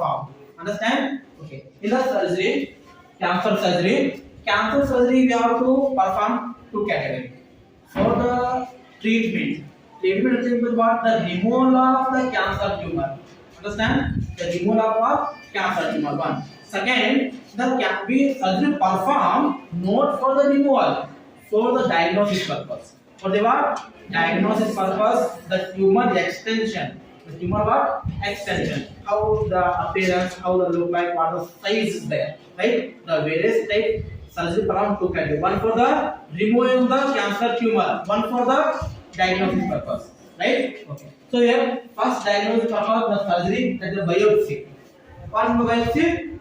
perform. Understand? Okay. In the surgery, cancer surgery we have to perform two categories. For the treatment is what the removal of the cancer tumor. Understand? The removal of cancer tumor. One. Second, we surgery perform not for the removal, for the diagnosis purpose. For the what? Diagnosis purpose, the tumor extension. The tumor what? Extension. How the appearance, how the look like, what the size is there, right? The various type surgery performed two categories. One for the removing the cancer tumor, one for the diagnosis purpose, right? Okay. So here, first diagnosis purpose the surgery, that is biopsy. What is biopsy?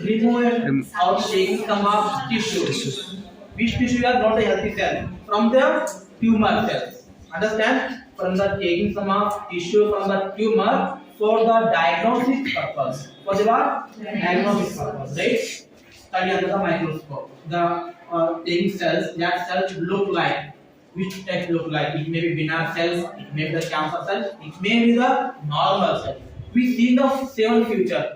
Removing or taking some of tissue. Which tissue are not a healthy cell? From the tumor cells. Understand? From the taking some of tissue from the tumor for the diagnosis purpose. For the what? Diagnosis purpose, right? Study under the microscope. The taking cells, that cells look like. Which type look like? It may be benign cells, it may be the cancer cells, it may be the normal cells. We see the seven future.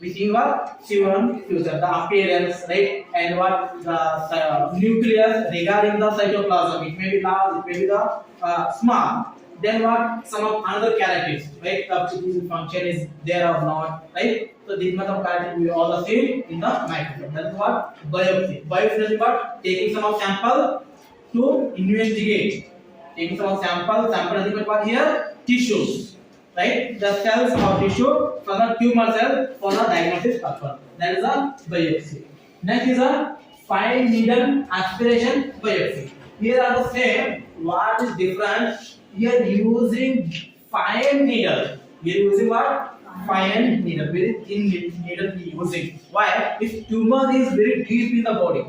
We see what? Seven future, the appearance, right? And what the nucleus regarding the cytoplasm. It may be large, it may be the small. Then what? Some of another characteristics, right? The function is there or not, right? So these much of characteristics we all see in the microscope. That is what? Biopsy. Biopsy is what? Taking some of sample to investigate. Taking some of sample is what here? Tissues, right? The cells or tissue from the tumor cell for the diagnosis purpose. That is a biopsy. Next is a fine needle aspiration biopsy. Here are the same. What is different? Here using fine needle. Here using what? Fine needle. Very thin needle we using. Why? If tumor is very deep in the body.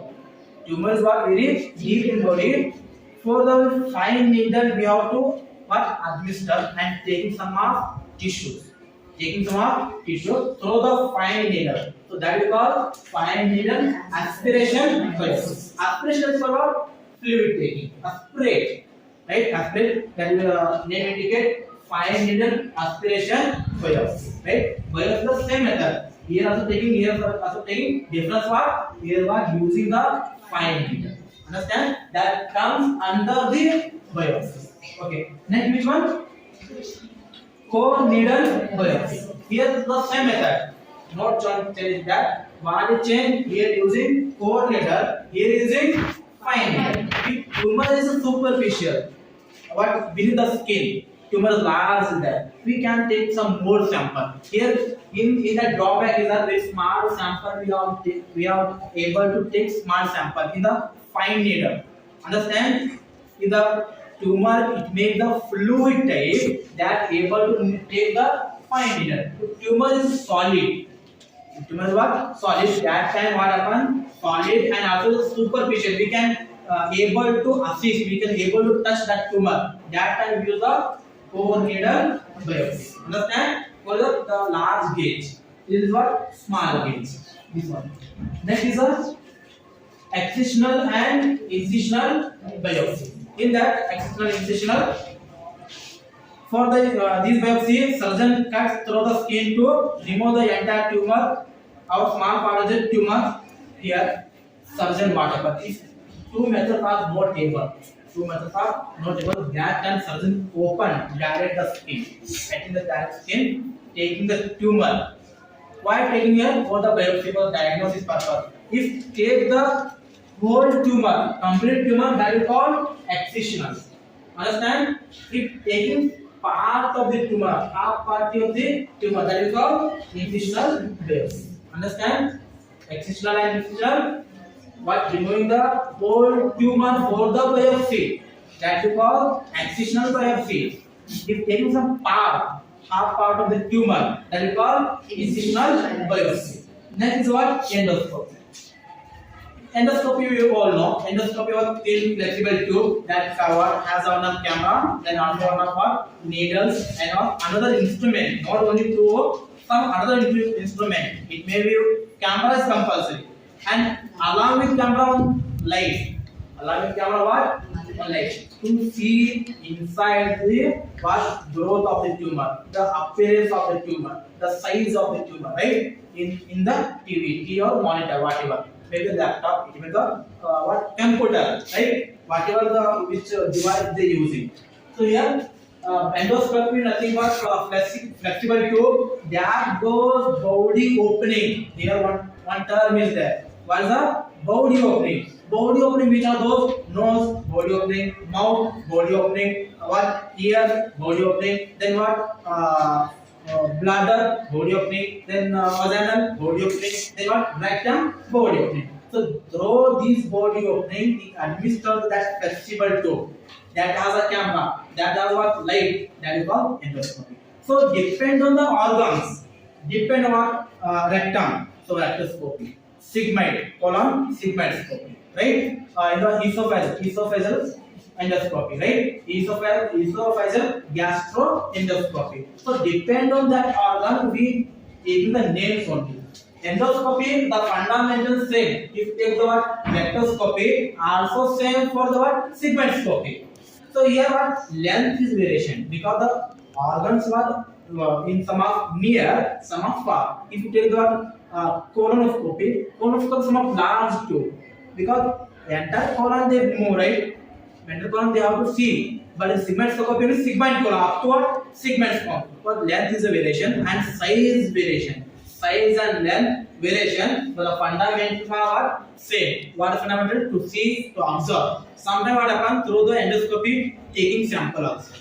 Tumor is what? Very deep in body. For the fine needle we have to what? Administer and taking some of tissues. Taking some of tissue through the fine needle. So that is called fine needle aspiration biopsy. Aspiration is for what? Fluid taking. Aspirate. Right? Aspirate. That is name indicate fine needle aspiration biopsy. Right? Biopsy is the same method. Here also taking difference what? Here was using the fine needle. Understand? That comes under the biopsy. Okay. Next which one? Core needle biopsy. Here the same method. Not change that. What is change? Here using core needle. Here using fine needle. If tumor is superficial, what beneath the skin, tumor is large in there. We can take some more sample. Here in the drawback is that with small sample we are able to take small sample in the fine needle. Understand? In the tumor it makes the fluid type that able to take the fine needle. The tumor is solid. Tumor is what? Solid. That time what happen? Solid and also superficial. We can able to assist. We can able to touch that tumor. That time we use the core needle biopsy. Understand? For the large gauge. This is what? Small gauge. This one. Next is a excisional and incisional biopsy. In that excisional incisional, for the this biopsy, surgeon cuts through the skin to remove the entire tumor or small part of the tumor. Here, surgeon whatever. These two methods are not able. That can surgeon open direct the skin, taking the direct skin, taking the tumor. Why taking here? For the biopsy for diagnosis purpose. If take the whole tumor, complete tumor, that is called excisional. Understand? If taking part of the tumor, half part of the tumor, that is called incisional biopsy. Understand? Excisional and incisional. What? Removing the whole tumor for the biopsy, that is called excisional biopsy. If taking some part, half part of the tumor, that is called incisional biopsy. Next is what? Endoscopy. Endoscopy we all know. Endoscopy was thin flexible tube that has on a camera, then also on what? Needles and another instrument. Not only tube, some another instrument. It may be camera is compulsory, and along with camera light. Along with camera what? like to see inside the what growth of the tumor, the appearance of the tumor, the size of the tumor, right? In the TV or monitor, whatever, maybe laptop, maybe the what computer, right? Whatever the which device they using. So here endoscopy nothing but flexible tube that goes body opening. Here one term is there. What is the body opening? Body opening, which are those? Nose, body opening, mouth, body opening, what? Ear, body opening, then what? Bladder, body opening, then vaginal, body opening, then what? Rectum, body opening. So through these body opening, it administers that flexible tube that has a camera, that has what? Light, that is called endoscopy. So depend on the organs, depend on rectum, so rectoscopy. Sigmoid, colon, sigmoidoscopy, right? In the esophageal endoscopy, right? Esophageal gastroendoscopy. So depend on that organ, we taking the names only. Endoscopy, the fundamental same. If you take the word rectoscopy, also same for the word sigmoidoscopy. So here what length is variation because the organs were in some of near, some of far. If you take the word colonoscopy is some of large tube because the entire colon they remove, right? Ventral colon they have to see, but in sigmoidoscopy is sigmoid colon up to what sigmoid form. But length is a variation and size variation. Size and length variation, but the fundamentals are same. What is fundamental? To see, to observe. Sometimes what happens through the endoscopy, taking sample also.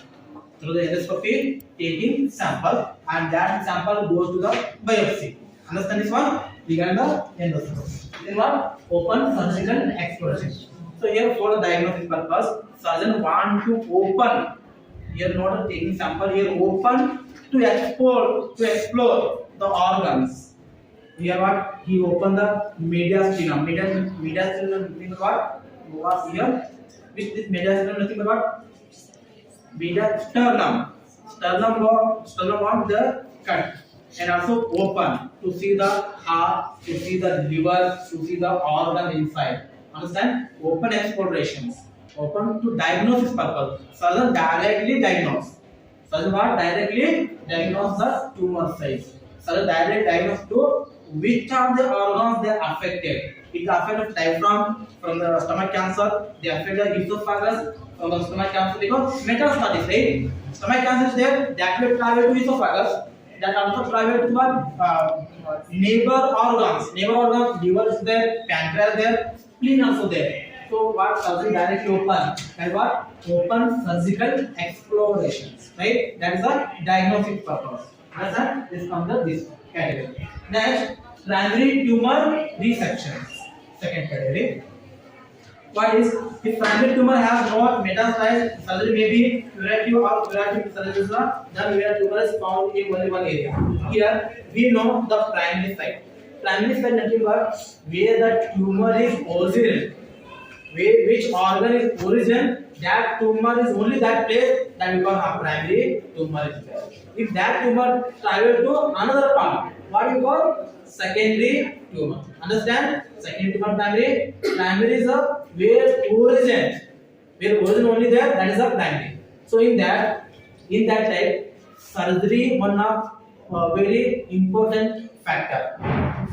Through the endoscopy, taking sample, and that sample goes to the biopsy. Understand this one? Regarding the endoscopy. Then what? Open surgical exploration. So here for the diagnostic purpose, surgeon want to open. Here not taking sample. Here open to explore the organs. Here what? He opened the mediastinum. Mediastinum means what? What here? Which this mediastinum nothing but what? Sternum. Sternum on the cut. And also open to see the heart, to see the liver, to see the organ inside. Understand? Open explorations. Open to diagnosis purpose. Surgeon directly diagnose. Surgeon what? Directly diagnose the tumor size. Surgeon directly diagnose to which of the organs they are affected. It affects the diaphragm from the stomach cancer. They affect the esophagus from the stomach cancer because metastasis, right? Stomach cancer is there. That will travel to esophagus. That also travel to what? Neighbor organs. Neighbor organs, liver is there, pancreas there, spleen also there. So what surgery directly open and what? Open surgical explorations, right? That is a diagnostic purpose. Understand? This comes under this category. Next, primary tumor resections. Second category. What is if primary tumor has not metastasized, surgery may be curative or curative surgery is not done where tumor is found in only one area. Here we know the primary site. Primary site nothing but where the tumor is origin. Which organ is origin, that tumor is only that place that we call a primary tumor is there. If that tumor travel to another part, what we call secondary tumor. Understand? Secondary tumor, primary is a where origin only there, that is a primary. So in that type, surgery one of very important factor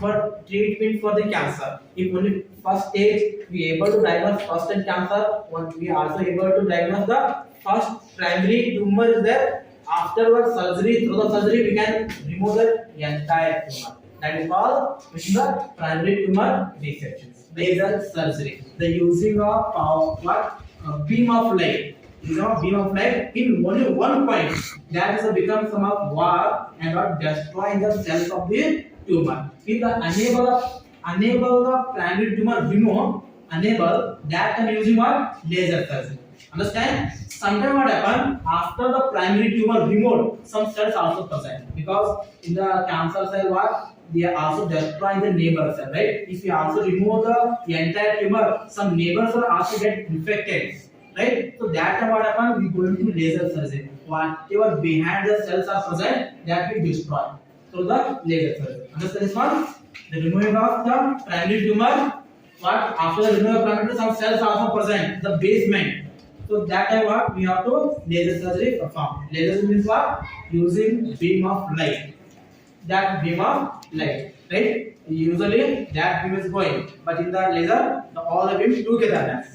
for treatment for the cancer. If only first stage we able to diagnose first and cancer, we also able to diagnose the first primary tumor is there. Afterwards surgery, through the surgery we can remove the entire tumor. That is called the primary tumor resections. Laser surgery. The using of beam of light. Beam of light in only one point. That is become some of war and not destroying the cells of the tumor. If the enable the primary tumor remove, enable that can using what? Laser surgery. Understand? Sometimes what happen after the primary tumor removed, some cells also present because in the cancer cell what they are also destroying the neighbor cell, right? If you also remove the entire tumor, some neighbors will also get infected, right? So that time what happen? We going to laser surgery. Whatever behind the cells are present, that we destroy through the laser surgery. Understand this one? The removal of the primary tumor. What after the removal of primary tumor, some cells are also present. The basement. So that time what we have to laser surgery perform. Laser means what? Using beam of light. That beam of light, right? Usually that beam is going, but in the laser, all the beams together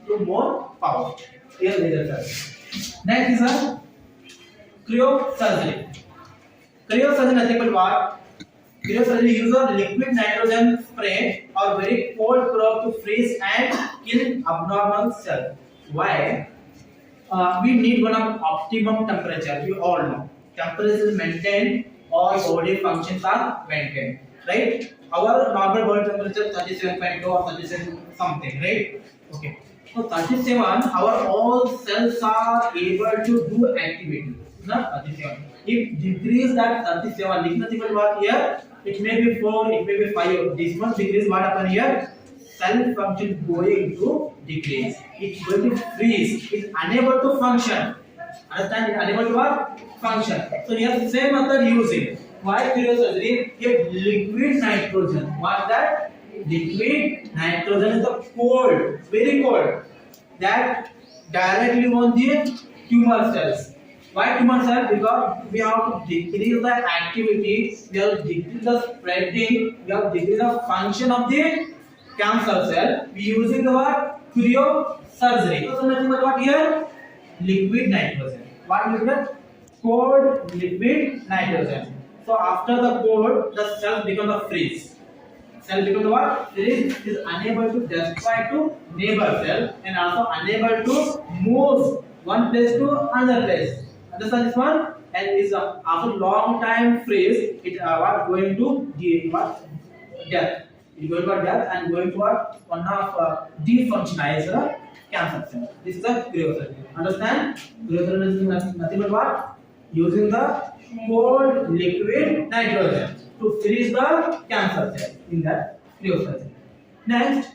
to more power. Here laser surgery. Next is a cryosurgery. Cryosurgery nothing but what? Cryosurgery use a liquid nitrogen spray or very cold probe to freeze and kill abnormal cells. Why? We need one of optimum temperature. You all know temperature is maintained, all body functions are maintained, right? Our normal body temperature 37.2 or 37 something, right? Okay. So 37, our all cells are able to do activity. Not 37. If decrease that 37, nothing but what here? It may be 4, it may be 5. This one decrease, what happen here? Cell function going to decrease. It's going to freeze. It's unable to function. Understand? It's unable to what? Function. So here the same method using. Why cryosurgery? Here liquid nitrogen. What that? Liquid nitrogen is the cold, very cold. That directly on the tumor cells. Why tumor cell? Because we have to decrease the activity, we have to decrease the spreading, we have to decrease the function of the cancer cell. We using the word cryosurgery. So nothing but what here? Liquid nitrogen. What liquid? Cold liquid nitrogen. So after the cold, the cell becomes a freeze. Cell becomes what? Freeze is unable to destroy to neighbor cell and also unable to move one place to another place. Understand this one? And is after long time freeze, it what going to death. It going to death and going to what? One of defunctionize cancer cell. This is a cryosurgery. Understand? Cryosurgery is nothing but what? Using the cold liquid nitrogen to freeze the cancer cell in that cryosurgery. Next,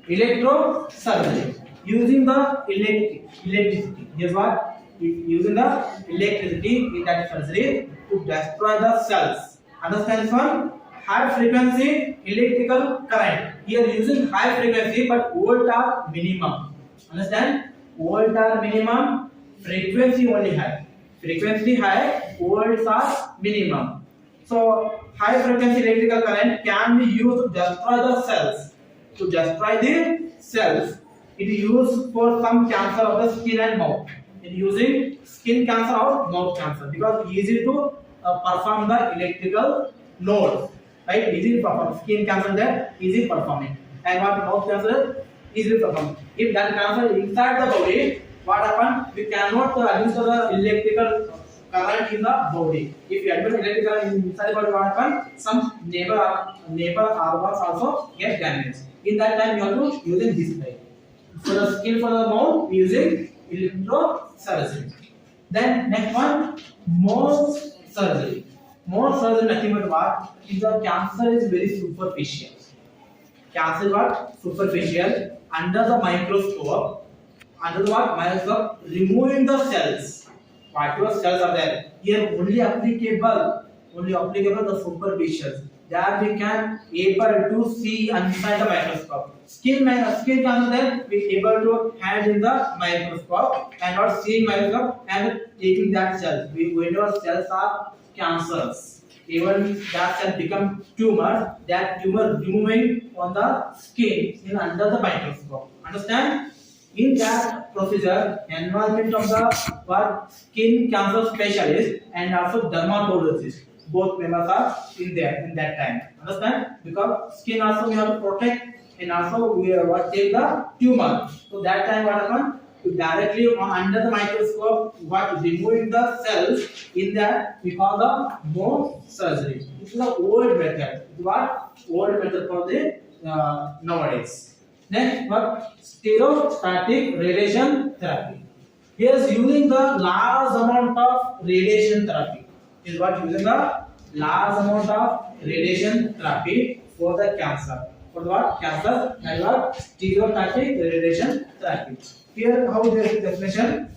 electrosurgery. Using the electricity. Here's what? Using the electricity in that surgery to destroy the cells. Understand this one? High frequency electrical current. Here using high frequency but volt are minimum. Understand? Volt are minimum, frequency only high. Frequency high, volts are minimum. So high frequency electrical current can be used to destroy the cells. To destroy the cells, it is used for some cancer of the skin and mouth. In using skin cancer or mouth cancer because easy to perform the electrical nodes, right? Easy to perform skin cancer there, easy performing, and what mouth cancer easily perform. If that cancer inside the body, what happen? We cannot use the electrical current in the body. If you admit electrical current inside the body, what happen? Some neighbor organs also get damaged. In that time, you have to using this way. For the skin for the mouth, using electrosurgery. Then next one, Mohs surgery. Mohs surgery nothing but what? If the cancer is very superficial. Cancer is what? Superficial. Under the microscope. Under the what? Microscope. Removing the cells. Whatever cells are there. Here only applicable the superficial. That we can able to see inside the microscope. Skin cancer then we able to hand in the microscope and not seeing microscope and taking that cells. Whenever cells are cancers, even that cell become tumor. That tumor removing on the skin in under the microscope. Understand? In that procedure, involvement of the what skin cancer specialist and also dermatologist. Both members are in there in that time. Understand? Because skin also we have to protect and also we what take the tumor. So that time what happen? To directly under the microscope, what removing the cells in that we call the Mohs surgery. This is the old method. What old method for the nowadays. Next, what stereostatic radiation therapy. Here is using the large amount of radiation therapy. Is what using the large amount of radiation therapy for the cancer. For the what? Cancer and what? Stereostatic radiation therapy. Here how there is definition.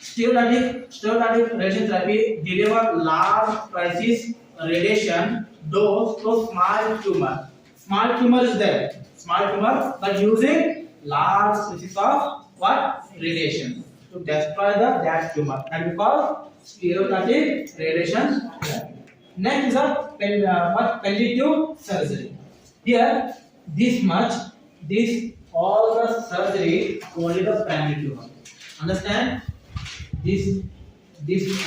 Stereostatic radiation therapy deliver large crisis radiation dose to small tumor. Small tumor is there. Small tumor but using large species of what? Radiation to destroy that tumor, and we call stereotactic radiation therapy. Next is a palliative surgery. Here, this much, this all the surgery only the primary tumor. Understand? This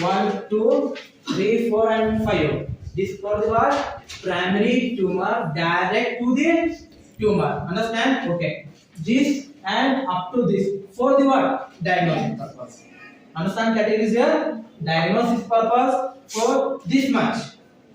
1, 2, 3, 4, and 5. This for the what? Primary tumor, direct to the tumor. Understand? Okay. This and up to this for the what? Diagnosis purpose. Understand categories here? Diagnosis purpose for this much.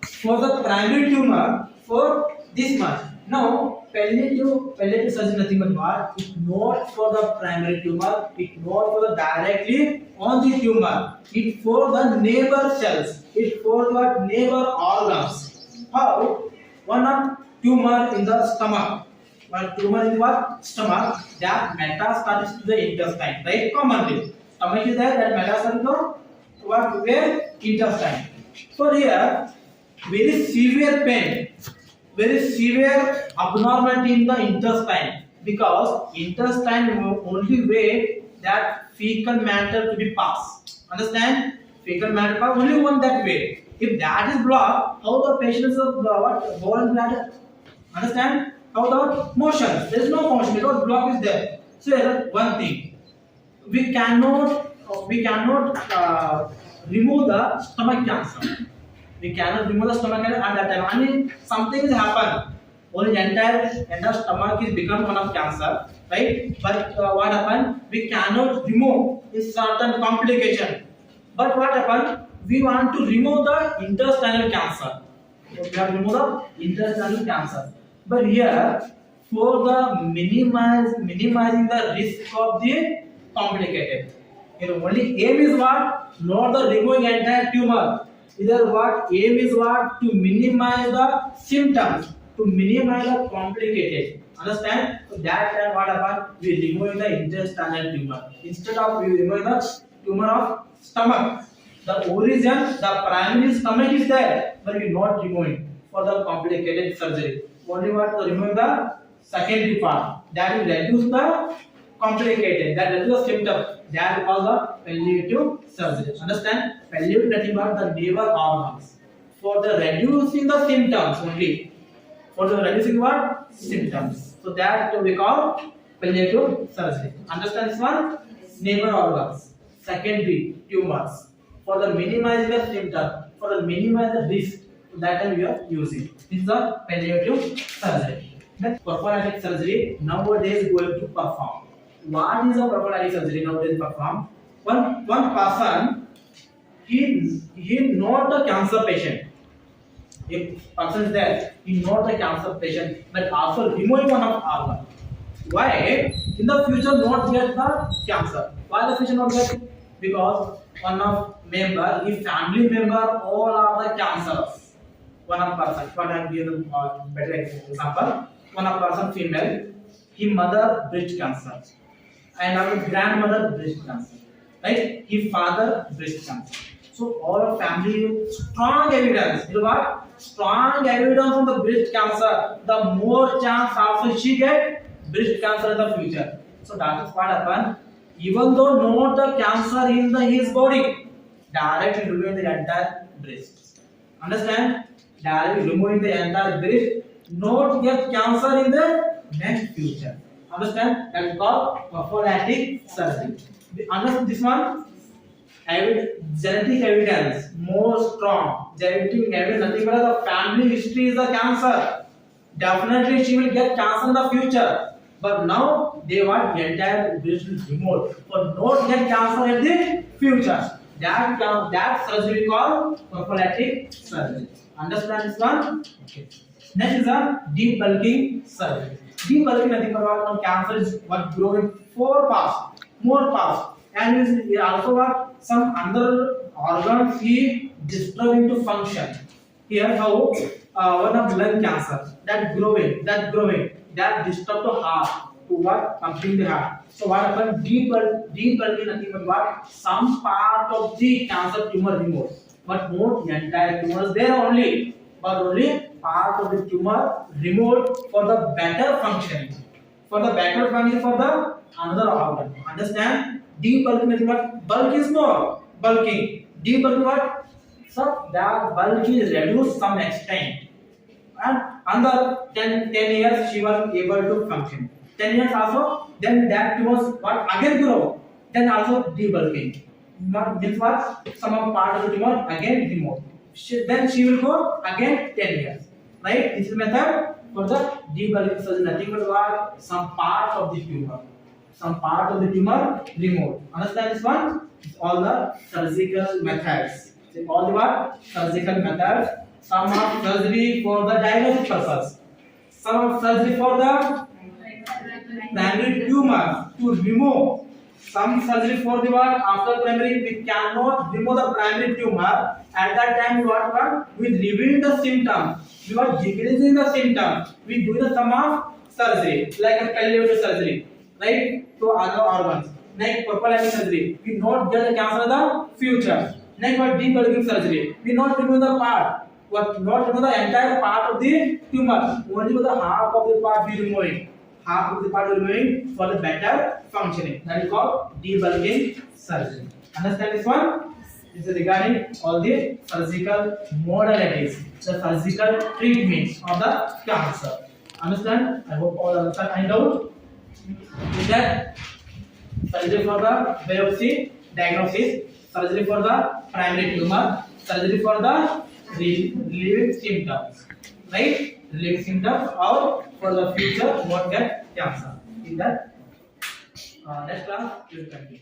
For the primary tumor for this much. Now palliative surgery nothing but what? It's not for the primary tumor. It's not for the directly on the tumor. It's for the neighbor cells. It's for the neighbor organs. How? One tumor in the stomach. One tumor in the what? Stomach. That metastasis to the intestine. Right? Commonly. Stomach is there. That metastasis to what? Where? Intestine. For here, very severe pain, very severe abnormality in the intestine, because intestine only way that fecal matter to be passed. Understand? Fecal matter pass only one that way. If that is blocked, how the patient is what? Bowel and bladder. Understand? How the motion? There is no motion because block is there. So here is one thing. We cannot remove the stomach cancer. We cannot remove the stomach cancer at that time. Only something has happened. Only entire stomach is become one of cancer, right? But what happened? We cannot remove this certain complication. But what happened? We want to remove the intestinal cancer. So we have to remove the intestinal cancer. But here, for the minimizing the risk of the complicated. Here only aim is what? Not the removing entire tumor. Either what aim is what? To minimize the symptoms, to minimize the complicated. Understand? So that time what happened? We remove the intestinal tumor. Instead of we remove the tumor of stomach. The origin, the primary stomach is there, but we not removing for the complicated surgery. Only what to remove the secondary part. That will reduce the complicated. That reduce the symptom. That is called the palliative surgery. Understand? Palliative nothing but the neighbor organs. For the reducing the symptoms only. For the reducing what? Symptoms. So that we call palliative surgery. Understand this one? Neighbor organs. Secondary tumors. For the minimizing the symptom. For the minimize the risk. That time we are using. This is the palliative surgery. Next, prophylactic surgery nowadays going to perform. What is a prophylactic surgery nowadays perform? One person, he not a cancer patient. If person is there, he not a cancer patient, but also removing one of organ. Why? In the future not get the cancer. Why the future not get? Because one of member, his family member, all are the cancers. One of person, one I give them better example. One of person female, his mother breast cancer, and our grandmother breast cancer, right? His father breast cancer. So all family strong evidence. You know what? Strong evidence on the breast cancer. The more chance also she get breast cancer in the future. So that is what happened. Even though not the cancer in his body, directly removing the entire breast. Understand? Directly removing the entire breast, not get cancer in the next future. Understand? That is called prophylactic surgery. Understand this one? Genetic evidence more strong. Genetic evidence, nothing but the family history is the cancer. Definitely she will get cancer in the future. But now they want the entire breast removed for not get cancer in the future. That surgery called prophylactic surgery. Understand this one? Okay. Next is a debulking surgery. Debulking nothing but what cancer is what growing more fast, and is also what some other organs he disturbing to function. Here how one of lung cancer that growing that disturb the heart to what pumping the heart. So what happened? Debulking nothing but what some part of the cancer tumor removed, but not the entire tumor is there only, but only part of the tumor removed for the better functioning. For the backward function for the another organ. Understand? Debulking means what? Bulk is no bulking. Debulking what? So the bulk is reduced some extent. And under 10 years she was able to function. 10 years also, then that was what again grow. Then also debulking. Means what? Some of part of the tumor again removed. Then she will go again 10 years. Right? This is method for the debulking. So nothing but what? Some part of the tumor. Some part of the tumor removed. Understand this one? It's all the surgical methods. So all the what? Surgical methods. Some of surgery for the diagnostic purpose. Some of surgery for the primary tumor to remove. Some surgery for the what? After primary, we cannot remove the primary tumor. At that time, we reveal the symptom. We are decreasing the symptom. We do the some of surgery, like a palliative surgery, right? To other organs. Next, prophylactic surgery. We not get the cancer in the future. Next, what debulking surgery. We not remove the part. What not remove the entire part of the tumor. Only the half of the part we remove. Half of the part we remove for the better functioning. That is called debulking surgery. Understand this one? This is regarding all the surgical modalities, the surgical treatments of the cancer. Understand? I hope all understand. Find out. Is that surgery for the biopsy diagnosis, surgery for the primary tumor, surgery for the relieving symptoms, right? Relieving symptoms or for the future won't get cancer. In that next class we will continue.